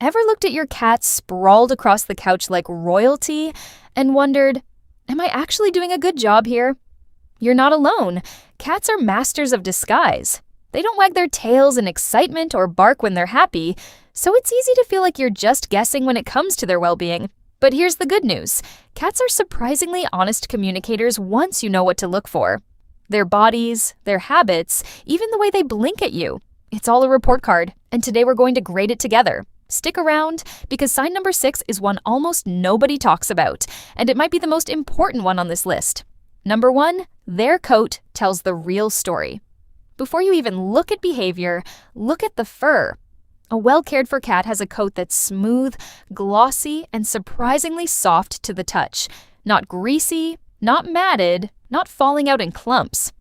Ever looked at your cat sprawled across the couch like royalty and wondered, am I actually doing a good job here? You're not alone. Cats are masters of disguise. They don't wag their tails in excitement or bark when they're happy, so it's easy to feel like you're just guessing when it comes to their well-being. But here's the good news. Cats are surprisingly honest communicators once you know what to look for. Their bodies, their habits, even the way they blink at you. It's all a report card, and today we're going to grade it together. Stick around, because sign number 6 is one almost nobody talks about, and it might be the most important one on this list. Number 1, their coat tells the real story. Before you even look at behavior, look at the fur. A well-cared-for cat has a coat that's smooth, glossy, and surprisingly soft to the touch. Not greasy, not matted, not falling out in clumps.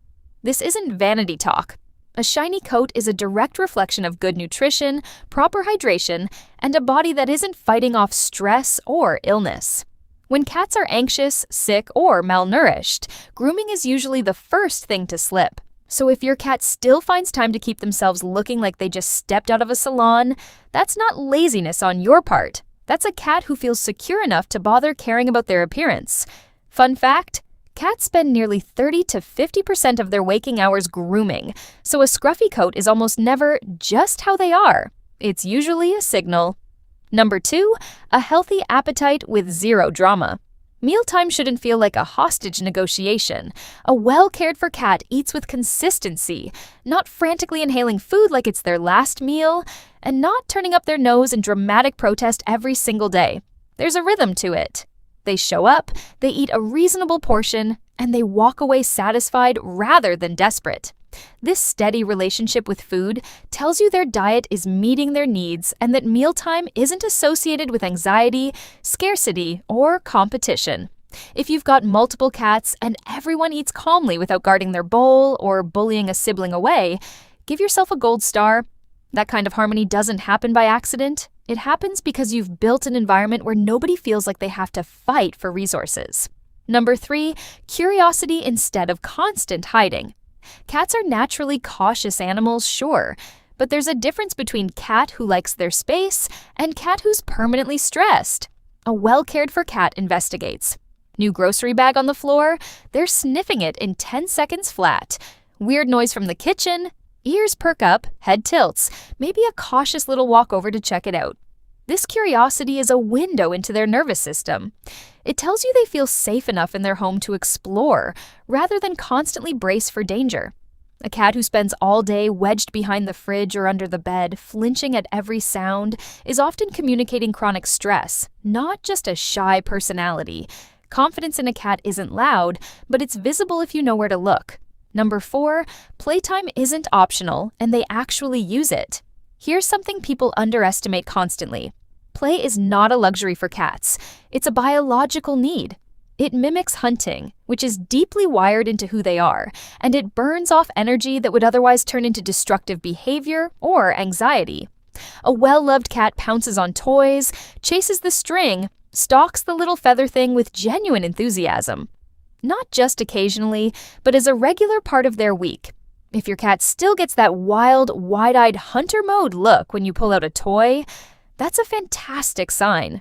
This isn't vanity talk. A shiny coat is a direct reflection of good nutrition, proper hydration, and a body that isn't fighting off stress or illness. When cats are anxious, sick, or malnourished, grooming is usually the first thing to slip. So if your cat still finds time to keep themselves looking like they just stepped out of a salon, that's not laziness on your part. That's a cat who feels secure enough to bother caring about their appearance. Fun fact, cats spend nearly 30 to 50% of their waking hours grooming, so a scruffy coat is almost never just how they are. It's usually a signal. Number 2, a healthy appetite with zero drama. Mealtime shouldn't feel like a hostage negotiation. A well-cared-for cat eats with consistency, not frantically inhaling food like it's their last meal, and not turning up their nose in dramatic protest every single day. There's a rhythm to it. They show up, they eat a reasonable portion, and they walk away satisfied rather than desperate. This steady relationship with food tells you their diet is meeting their needs and that mealtime isn't associated with anxiety, scarcity, or competition. If you've got multiple cats and everyone eats calmly without guarding their bowl or bullying a sibling away, give yourself a gold star. That kind of harmony doesn't happen by accident. It happens because you've built an environment where nobody feels like they have to fight for resources. Number 3, curiosity instead of constant hiding. Cats are naturally cautious animals, sure, but there's a difference between cat who likes their space and cat who's permanently stressed. A well-cared-for cat investigates. New grocery bag on the floor? They're sniffing it in 10 seconds flat. Weird noise from the kitchen? Ears perk up, head tilts, maybe a cautious little walk over to check it out. This curiosity is a window into their nervous system. It tells you they feel safe enough in their home to explore, rather than constantly brace for danger. A cat who spends all day wedged behind the fridge or under the bed, flinching at every sound, is often communicating chronic stress, not just a shy personality. Confidence in a cat isn't loud, but it's visible if you know where to look. Number 4, playtime isn't optional, and they actually use it. Here's something people underestimate constantly. Play is not a luxury for cats. It's a biological need. It mimics hunting, which is deeply wired into who they are, and it burns off energy that would otherwise turn into destructive behavior or anxiety. A well-loved cat pounces on toys, chases the string, stalks the little feather thing with genuine enthusiasm. Not just occasionally, but as a regular part of their week. If your cat still gets that wild, wide-eyed hunter mode look when you pull out a toy, that's a fantastic sign.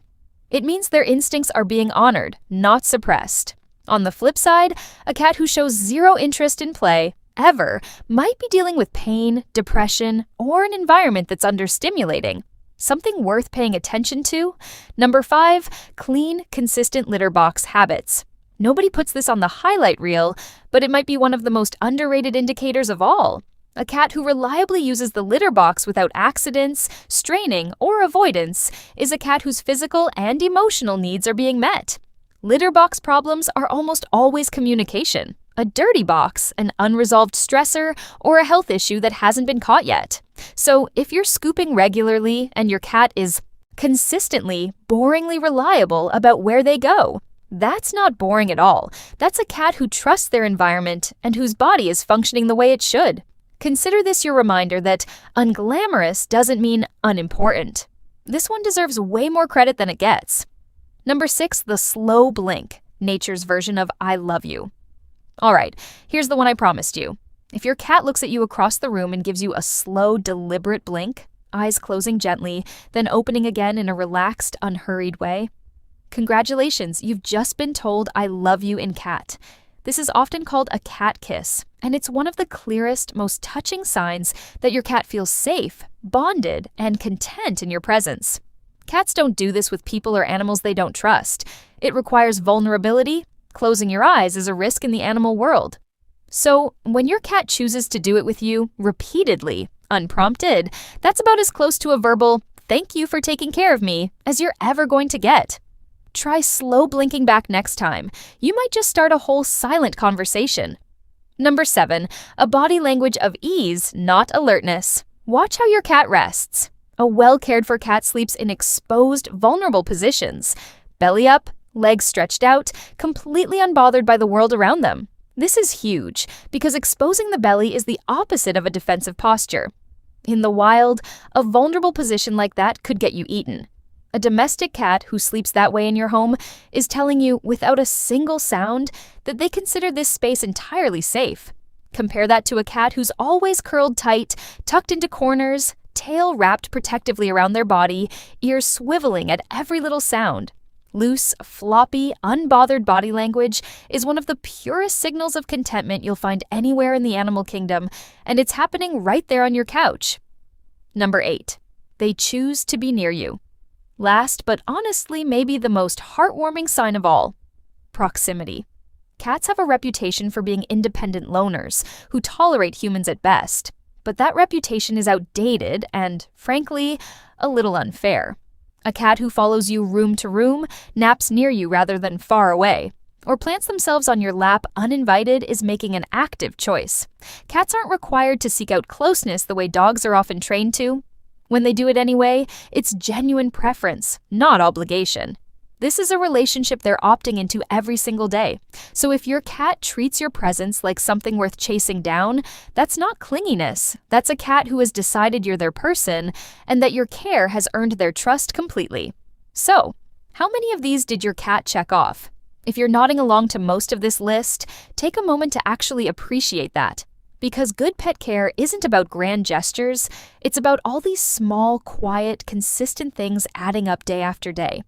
It means their instincts are being honored, not suppressed. On the flip side, a cat who shows zero interest in play, ever, might be dealing with pain, depression, or an environment that's understimulating. Something worth paying attention to? Number 5, clean, consistent litter box habits. Nobody puts this on the highlight reel, but it might be one of the most underrated indicators of all. A cat who reliably uses the litter box without accidents, straining, or avoidance is a cat whose physical and emotional needs are being met. Litter box problems are almost always communication. A dirty box, an unresolved stressor, or a health issue that hasn't been caught yet. So if you're scooping regularly and your cat is consistently, boringly reliable about where they go, that's not boring at all. That's a cat who trusts their environment and whose body is functioning the way it should. Consider this your reminder that unglamorous doesn't mean unimportant. This one deserves way more credit than it gets. Number 6, the slow blink, nature's version of I love you. All right, here's the one I promised you. If your cat looks at you across the room and gives you a slow, deliberate blink, eyes closing gently, then opening again in a relaxed, unhurried way. Congratulations, you've just been told I love you in cat. This is often called a cat kiss, and it's one of the clearest, most touching signs that your cat feels safe, bonded, and content in your presence. Cats don't do this with people or animals they don't trust. It requires vulnerability. Closing your eyes is a risk in the animal world. So, when your cat chooses to do it with you repeatedly, unprompted, that's about as close to a verbal, "thank you for taking care of me," as you're ever going to get. Try slow blinking back next time. You might just start a whole silent conversation. Number 7, a body language of ease, not alertness. Watch how your cat rests. A well-cared-for cat sleeps in exposed, vulnerable positions. Belly up, legs stretched out, completely unbothered by the world around them. This is huge, because exposing the belly is the opposite of a defensive posture. In the wild, a vulnerable position like that could get you eaten. A domestic cat who sleeps that way in your home is telling you, without a single sound, that they consider this space entirely safe. Compare that to a cat who's always curled tight, tucked into corners, tail wrapped protectively around their body, ears swiveling at every little sound. Loose, floppy, unbothered body language is one of the purest signals of contentment you'll find anywhere in the animal kingdom, and it's happening right there on your couch. Number 8, they choose to be near you. Last, but honestly maybe the most heartwarming sign of all, proximity. Cats have a reputation for being independent loners who tolerate humans at best, but that reputation is outdated and, frankly, a little unfair. A cat who follows you room to room, naps near you rather than far away, or plants themselves on your lap uninvited is making an active choice. Cats aren't required to seek out closeness the way dogs are often trained to. When they do it anyway, it's genuine preference, not obligation. This is a relationship they're opting into every single day. So if your cat treats your presence like something worth chasing down, that's not clinginess. That's a cat who has decided you're their person and that your care has earned their trust completely. So, how many of these did your cat check off? If you're nodding along to most of this list, take a moment to actually appreciate that. Because good pet care isn't about grand gestures, it's about all these small, quiet, consistent things adding up day after day.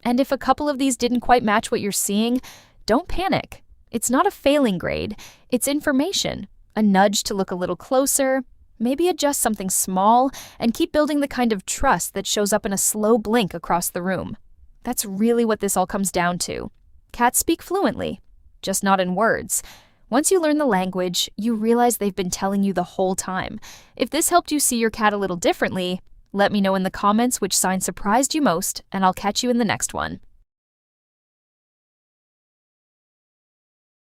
And if a couple of these didn't quite match what you're seeing, don't panic. It's not a failing grade, it's information. A nudge to look a little closer, maybe adjust something small, and keep building the kind of trust that shows up in a slow blink across the room. That's really what this all comes down to. Cats speak fluently, just not in words. Once you learn the language, you realize they've been telling you the whole time. If this helped you see your cat a little differently, let me know in the comments which sign surprised you most, and I'll catch you in the next one.